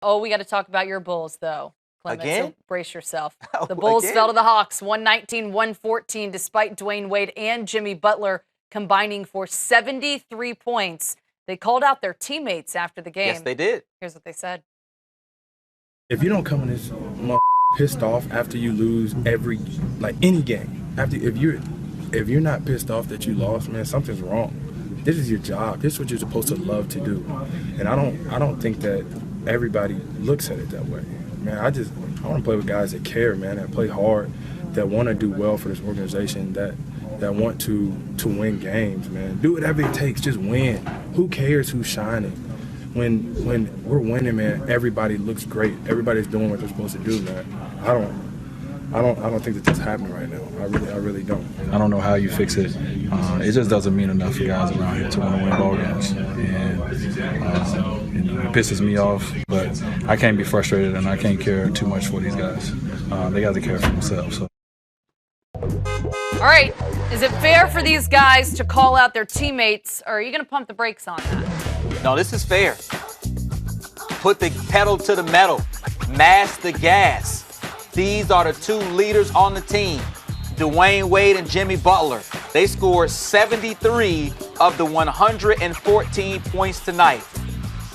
Oh, we got to talk about your Bulls, though, Clement. Again? So brace yourself. The Bulls fell to the Hawks, 119-114, despite Dwyane Wade and Jimmy Butler combining for 73 points. They called out their teammates after the game. Yes, they did. Here's what they said. If you don't come in this pissed off after you lose any game, if you're not pissed off that you lost, man, something's wrong. This is your job. This is what you're supposed to love to do. And I don't think that everybody looks at it that way. Man, I want to play with guys that care, man, that play hard, that want to do well for this organization, that want to win games, man. Do whatever it takes, just win. Who cares who's shining? When we're winning, man, everybody looks great. Everybody's doing what they're supposed to do, man. I don't think that that's happening right now. I really don't. I don't know how you fix it. It just doesn't mean enough for guys around here to want to win ball games, and it pisses me off. But I can't be frustrated, and I can't care too much for these guys. They got to care for themselves. So. All right, is it fair for these guys to call out their teammates, or are you going to pump the brakes on that? No, this is fair. Put the pedal to the metal. Mash the gas. These are the two leaders on the team, Dwyane Wade and Jimmy Butler. They scored 73 of the 114 points tonight.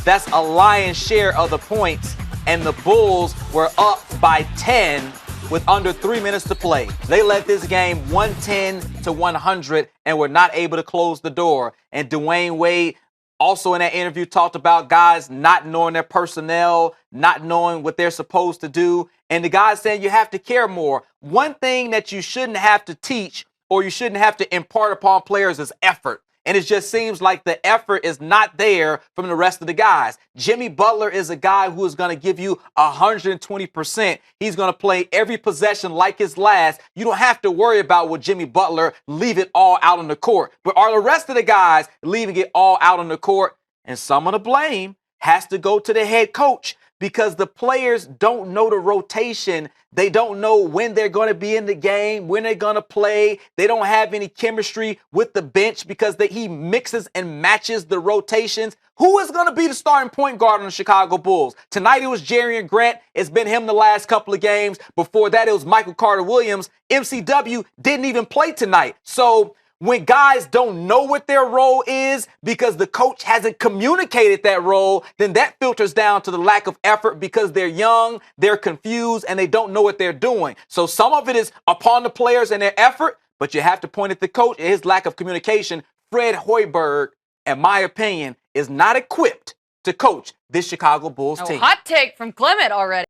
That's a lion's share of the points, and the Bulls were up by 10 with under 3 minutes to play. They led this game 110-100 and were not able to close the door. And Dwyane Wade also in that interview talked about guys not knowing their personnel, not knowing what they're supposed to do. And the guy saying you have to care more. One thing that you shouldn't have to teach or you shouldn't have to impart upon players is effort. And it just seems like the effort is not there from the rest of the guys. Jimmy Butler is a guy who is going to give you 120%. He's going to play every possession like his last. You don't have to worry about will Jimmy Butler leave it all out on the court. But are the rest of the guys leaving it all out on the court? And some of the blame has to go to the head coach, because the players don't know the rotation. They don't know when they're going to be in the game, when they're going to play. They don't have any chemistry with the bench because he mixes and matches the rotations. Who is going to be the starting point guard on the Chicago Bulls? Tonight it was Jerian Grant. It's been him the last couple of games. Before that, it was Michael Carter-Williams. MCW didn't even play tonight. So when guys don't know what their role is because the coach hasn't communicated that role, then that filters down to the lack of effort because they're young, they're confused, and they don't know what they're doing. So some of it is upon the players and their effort, but you have to point at the coach and his lack of communication. Fred Hoiberg, in my opinion, is not equipped to coach this Chicago Bulls team. Hot take from Clement already.